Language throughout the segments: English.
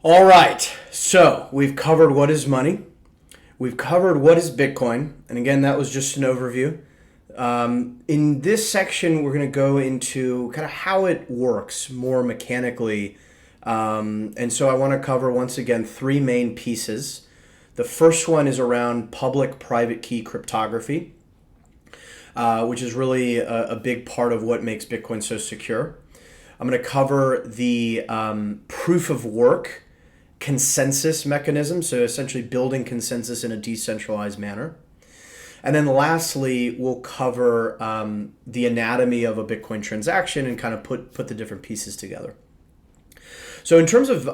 All right, so we've covered what is money. We've covered what is Bitcoin. And again, that was just an overview. In this section, we're going to go into kind of how it works more mechanically. And so I want to cover, once again, three main pieces. The first one is around public-private key cryptography, which is really a big part of what makes Bitcoin so secure. I'm going to cover the proof of work consensus mechanism, so essentially building consensus in a decentralized manner. And then lastly, we'll cover the anatomy of a Bitcoin transaction and kind of put the different pieces together. So in terms of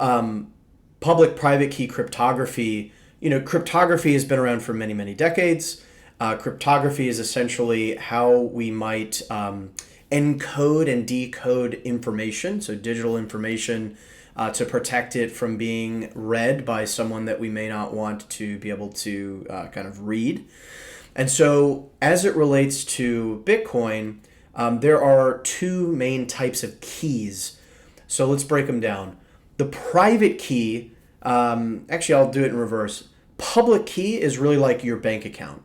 public-private key cryptography, cryptography has been around for many, many decades. Cryptography is essentially how we might encode and decode information, so digital information, to protect it from being read by someone that we may not want to be able to kind of read. And so as it relates to Bitcoin, there are two main types of keys. So let's break them down. The private key, actually I'll do it in reverse. Public key is really like your bank account.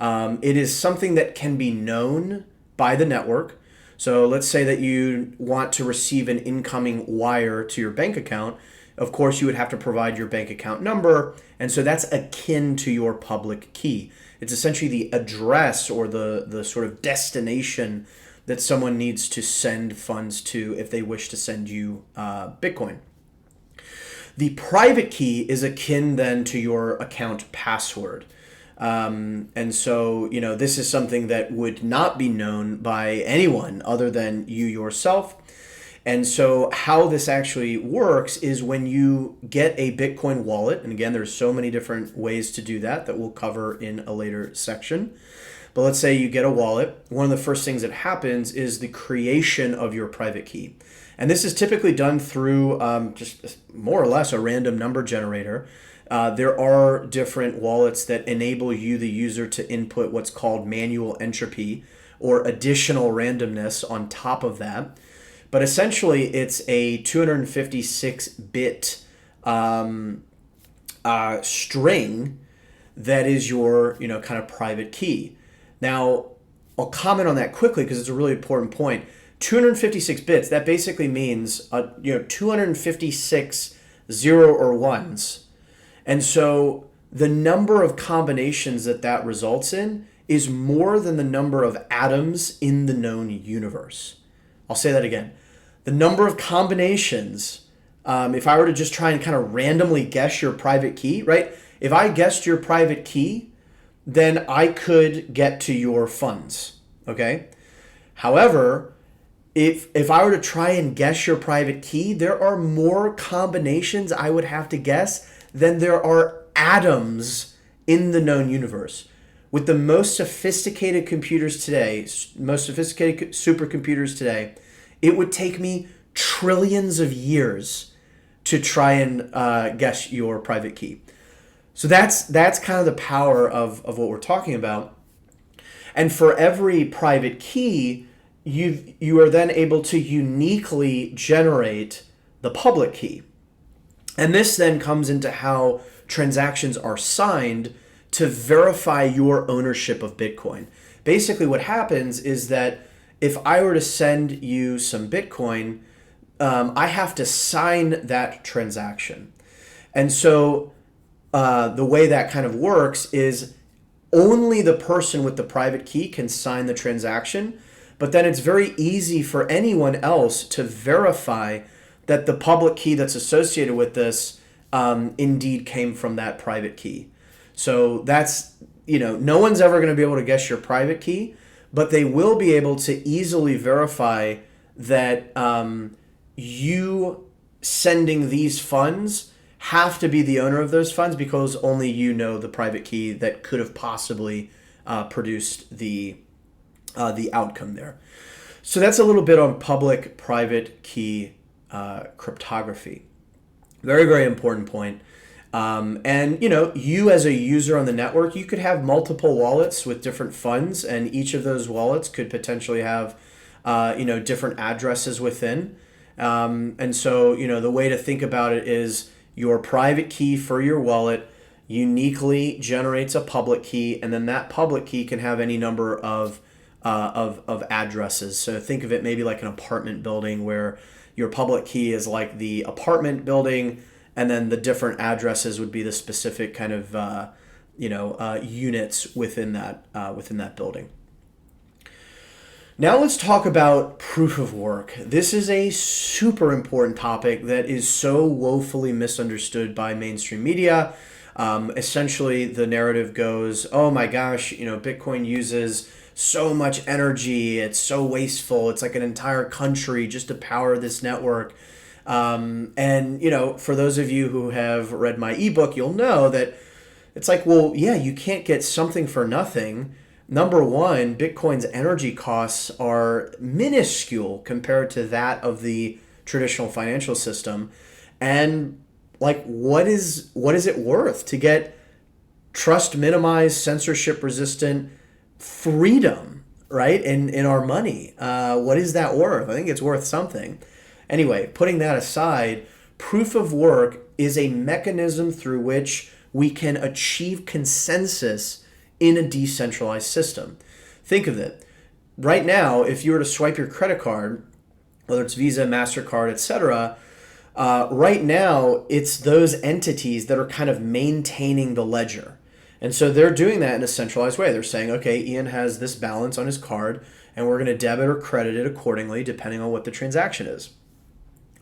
It is something that can be known by the network. So let's say that you want to receive an incoming wire to your bank account. Of course, you would have to provide your bank account number. And so that's akin to your public key. It's essentially the address or the sort of destination that someone needs to send funds to if they wish to send you Bitcoin. The private key is akin then to your account password. And so, this is something that would not be known by anyone other than you yourself. And so how this actually works is when you get a Bitcoin wallet, and again, there's so many different ways to do that we'll cover in a later section. But let's say you get a wallet. One of the first things that happens is the creation of your private key. And this is typically done through just more or less a random number generator. There are different wallets that enable you, the user, to input what's called manual entropy or additional randomness on top of that. But essentially, it's a 256-bit string that is your, kind of private key. Now, I'll comment on that quickly because it's a really important point. 256 bits, that basically means 256 0 or 1s. And so the number of combinations that results in is more than the number of atoms in the known universe. I'll say that again. The number of combinations, if I were to just try and kind of randomly guess your private key, right? If I guessed your private key, then I could get to your funds, okay? However, if I were to try and guess your private key, there are more combinations I would have to guess than there are atoms in the known universe. With the most sophisticated computers today, most sophisticated supercomputers today, it would take me trillions of years to try and guess your private key. So that's kind of the power of what we're talking about. And for every private key, you are then able to uniquely generate the public key. And this then comes into how transactions are signed to verify your ownership of Bitcoin. Basically what happens is that if I were to send you some Bitcoin, I have to sign that transaction. And so the way that kind of works is only the person with the private key can sign the transaction, but then it's very easy for anyone else to verify that the public key that's associated with this indeed came from that private key. So that's, no one's ever going to be able to guess your private key, but they will be able to easily verify that you sending these funds have to be the owner of those funds because only you know the private key that could have possibly produced the outcome there. So that's a little bit on public-private key cryptography. Very, very important point. And you as a user on the network, you could have multiple wallets with different funds, and each of those wallets could potentially have different addresses within. And so the way to think about it is your private key for your wallet uniquely generates a public key, and then that public key can have any number of addresses. So think of it maybe like an apartment building where your public key is like the apartment building, and then the different addresses would be the specific kind of units within that building. Now let's talk about proof of work. This is a super important topic that is so woefully misunderstood by mainstream media. Essentially, the narrative goes, oh my gosh, Bitcoin uses so much energy. It's so wasteful. It's like an entire country just to power this network. For those of you who have read my ebook, you'll know that it's like, well, yeah, you can't get something for nothing. Number one, Bitcoin's energy costs are minuscule compared to that of the traditional financial system. And like, what is it worth to get trust minimized, censorship resistant freedom, right? In our money. What is that worth? I think it's worth something. Anyway, putting that aside, proof of work is a mechanism through which we can achieve consensus in a decentralized system. Think of it. Right now, if you were to swipe your credit card, whether it's Visa, MasterCard, etc., right now it's those entities that are kind of maintaining the ledger. And so they're doing that in a centralized way. They're saying, okay, Ian has this balance on his card, and we're going to debit or credit it accordingly depending on what the transaction is.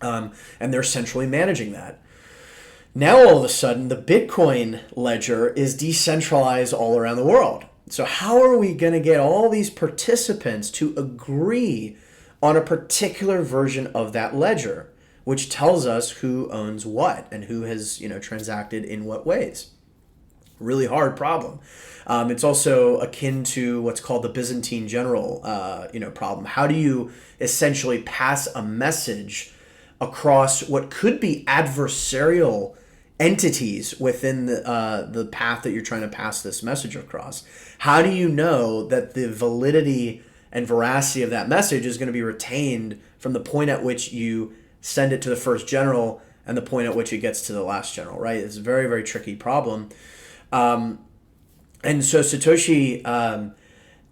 And they're centrally managing that. Now, all of a sudden, the Bitcoin ledger is decentralized all around the world. So how are we going to get all these participants to agree on a particular version of that ledger, which tells us who owns what and who has, transacted in what ways? Really hard problem. It's also akin to what's called the Byzantine general, problem. How do you essentially pass a message across what could be adversarial entities within the path that you're trying to pass this message across? How do you know that the validity and veracity of that message is going to be retained from the point at which you send it to the first general and the point at which it gets to the last general, right? It's a very, very tricky problem. And so Satoshi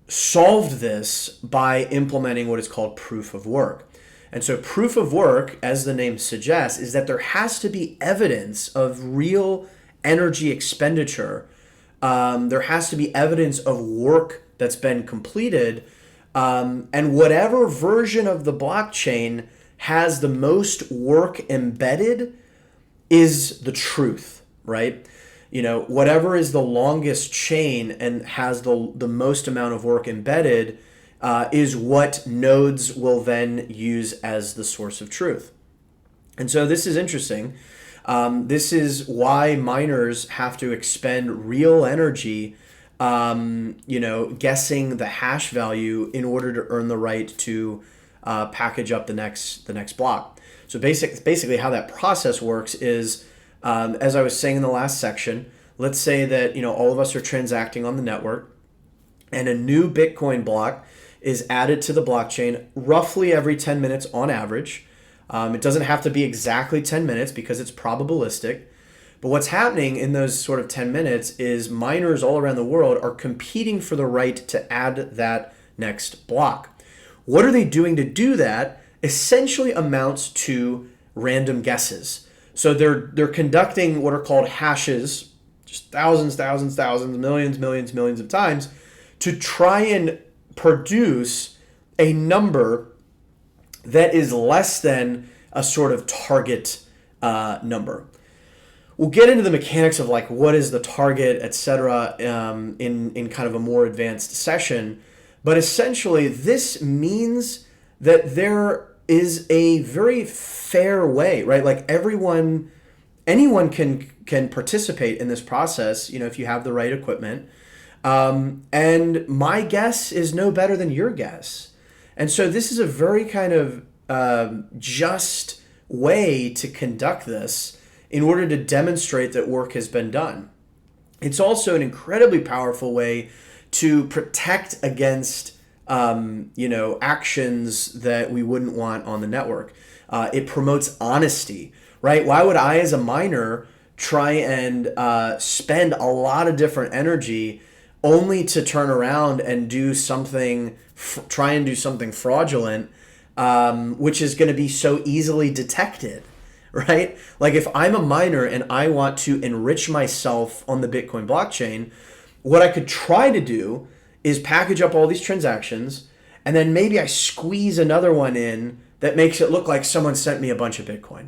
solved this by implementing what is called proof of work. And so proof of work, as the name suggests, is that there has to be evidence of real energy expenditure. There has to be evidence of work that's been completed. And whatever version of the blockchain has the most work embedded is the truth, right? Whatever is the longest chain and has the most amount of work embedded is what nodes will then use as the source of truth. And so this is interesting. This is why miners have to expend real energy, guessing the hash value in order to earn the right to package up the next block. So basically how that process works is, as I was saying in the last section, let's say that all of us are transacting on the network, and a new Bitcoin block is added to the blockchain roughly every 10 minutes on average. It doesn't have to be exactly 10 minutes because it's probabilistic. But what's happening in those sort of 10 minutes is miners all around the world are competing for the right to add that next block. What are they doing to do that? Essentially amounts to random guesses. So they're conducting what are called hashes, just thousands, millions of times, to try and produce a number that is less than a sort of target number. We'll get into the mechanics of like what is the target, etc., in kind of a more advanced session. But essentially, this means that there is a very fair way, right? Like anyone can participate in this process, if you have the right equipment. And my guess is no better than your guess. And so this is a very kind of just way to conduct this in order to demonstrate that work has been done. It's also an incredibly powerful way to protect against actions that we wouldn't want on the network. It promotes honesty, right? Why would I, as a miner, try and spend a lot of different energy only to turn around and do something, try and do something fraudulent, which is going to be so easily detected, right? Like if I'm a miner and I want to enrich myself on the Bitcoin blockchain, what I could try to do is package up all these transactions, and then maybe I squeeze another one in that makes it look like someone sent me a bunch of Bitcoin.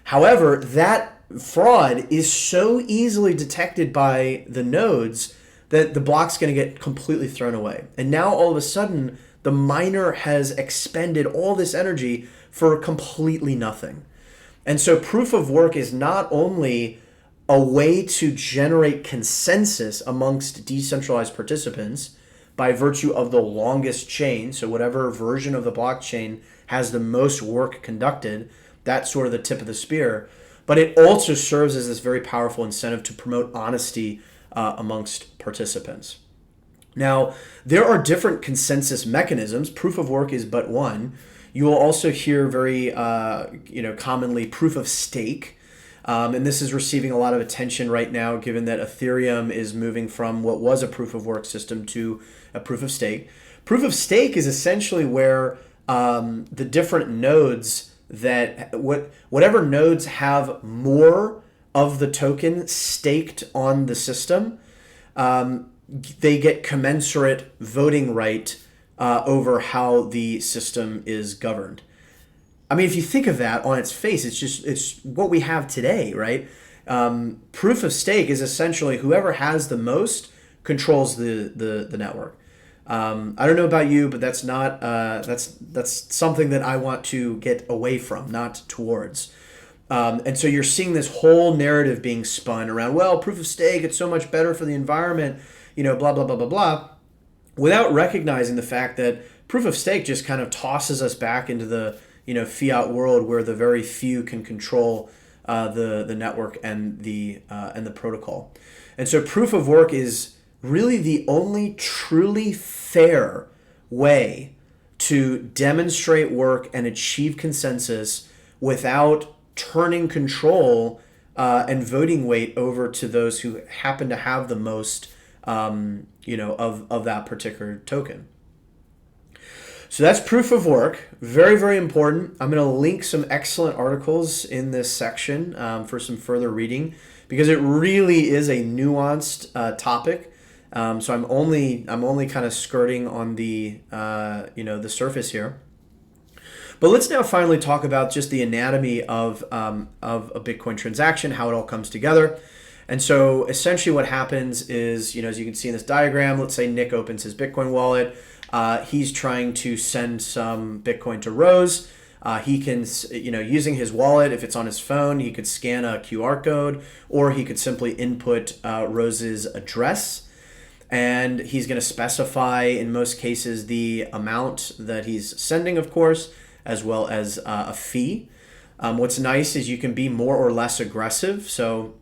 However, that fraud is so easily detected by the nodes that the block's going to get completely thrown away. And now all of a sudden, the miner has expended all this energy for completely nothing. And so proof of work is not only a way to generate consensus amongst decentralized participants by virtue of the longest chain, so whatever version of the blockchain has the most work conducted, that's sort of the tip of the spear, but it also serves as this very powerful incentive to promote honesty amongst participants. Now, there are different consensus mechanisms. Proof of work is but one. You will also hear very, commonly proof of stake. And this is receiving a lot of attention right now, given that Ethereum is moving from what was a proof of work system to a proof of stake. Proof of stake is essentially where the different nodes whatever nodes have more of the token staked on the system, they get commensurate voting right over how the system is governed. I mean, if you think of that on its face, it's what we have today, right? Proof of stake is essentially whoever has the most controls the network. I don't know about you, but that's not that's something that I want to get away from, not towards. And so you're seeing this whole narrative being spun around, well, proof of stake, it's so much better for the environment, blah, blah, blah, blah, blah, without recognizing the fact that proof of stake just kind of tosses us back into the fiat world where the very few can control the network and the protocol. And so proof of work is really the only truly fair way to demonstrate work and achieve consensus without turning control and voting weight over to those who happen to have the most of that particular token. So that's proof of work. Very, very important. I'm going to link some excellent articles in this section for some further reading because it really is a nuanced topic. So I'm only kind of skirting on the the surface here. But let's now finally talk about just the anatomy of a Bitcoin transaction, how it all comes together. And so essentially what happens is, as you can see in this diagram, let's say Nick opens his Bitcoin wallet. He's trying to send some Bitcoin to Rose. He can, using his wallet, if it's on his phone, he could scan a QR code, or he could simply input Rose's address. And he's going to specify, in most cases, the amount that he's sending, of course, as well as a fee. What's nice is you can be more or less aggressive. So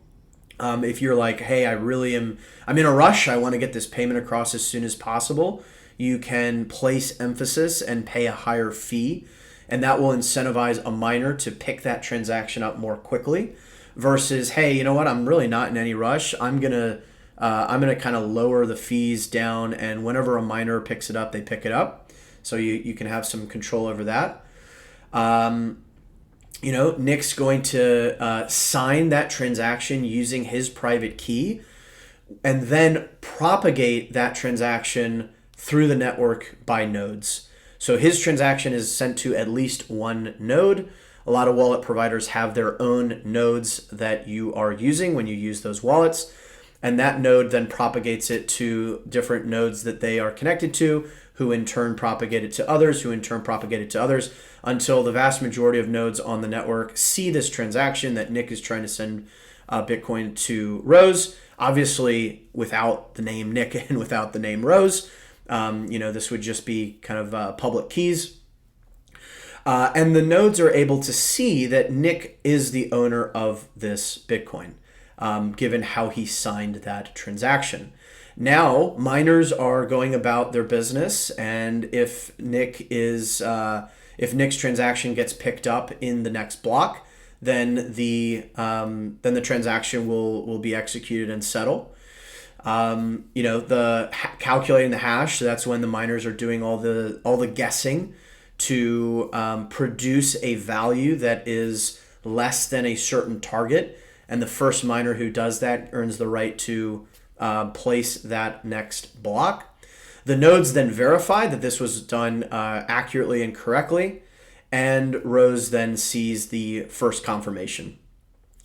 if you're like, hey, I'm in a rush, I want to get this payment across as soon as possible, you can place emphasis and pay a higher fee. And that will incentivize a miner to pick that transaction up more quickly versus, hey, you know what, I'm really not in any rush. I'm gonna kind of lower the fees down, and whenever a miner picks it up, they pick it up. So you can have some control over that. Nick's going to sign that transaction using his private key and then propagate that transaction through the network by nodes. So his transaction is sent to at least one node. A lot of wallet providers have their own nodes that you are using when you use those wallets. And that node then propagates it to different nodes that they are connected to, who in turn propagate it to others, who in turn propagate it to others, until the vast majority of nodes on the network see this transaction that Nick is trying to send Bitcoin to Rose. Obviously, without the name Nick and without the name Rose, this would just be kind of public keys. And the nodes are able to see that Nick is the owner of this Bitcoin, given how he signed that transaction. Now, miners are going about their business, and if Nick's transaction gets picked up in the next block, then the transaction will be executed and settle. Calculating the hash, so that's when the miners are doing all the guessing to produce a value that is less than a certain target, and the first miner who does that earns the right to place that next block. The nodes then verify that this was done accurately and correctly, and Rose then sees the first confirmation.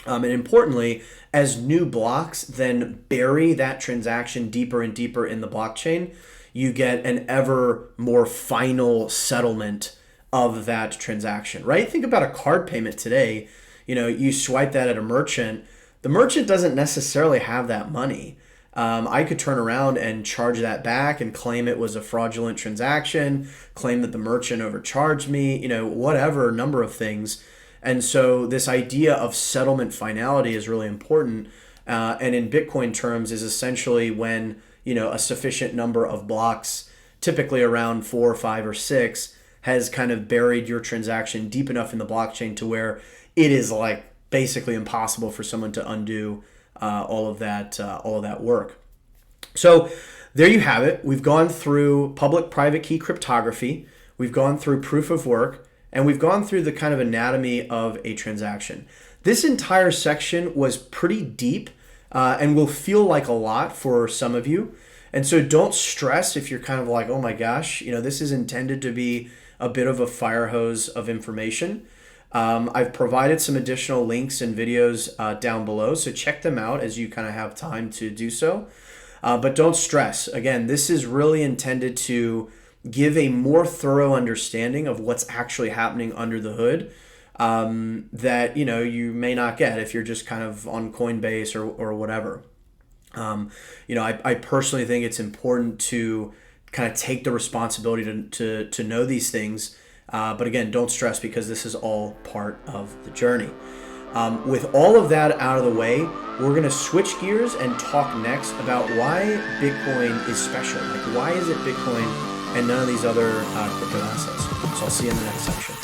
And importantly, as new blocks then bury that transaction deeper and deeper in the blockchain, you get an ever more final settlement of that transaction, right? Think about a card payment today. You swipe that at a merchant. The merchant doesn't necessarily have that money. I could turn around and charge that back and claim it was a fraudulent transaction, claim that the merchant overcharged me, whatever number of things. And so this idea of settlement finality is really important. And in Bitcoin terms is essentially when, a sufficient number of blocks, typically around 4 or 5 or 6, has kind of buried your transaction deep enough in the blockchain to where it is like basically impossible for someone to undo all of that work. So there you have it. We've gone through public-private key cryptography. We've gone through proof of work, and we've gone through the kind of anatomy of a transaction. This entire section was pretty deep and will feel like a lot for some of you. And so don't stress if you're kind of like, oh my gosh, this is intended to be a bit of a fire hose of information. I've provided some additional links and videos down below, so check them out as you kind of have time to do so. But don't stress. Again, this is really intended to give a more thorough understanding of what's actually happening under the hood that you may not get if you're just kind of on Coinbase or whatever. I personally think it's important to kind of take the responsibility to know these things. But again, don't stress because this is all part of the journey. With all of that out of the way, we're going to switch gears and talk next about why Bitcoin is special. Like, why is it Bitcoin and none of these other crypto assets? So I'll see you in the next section.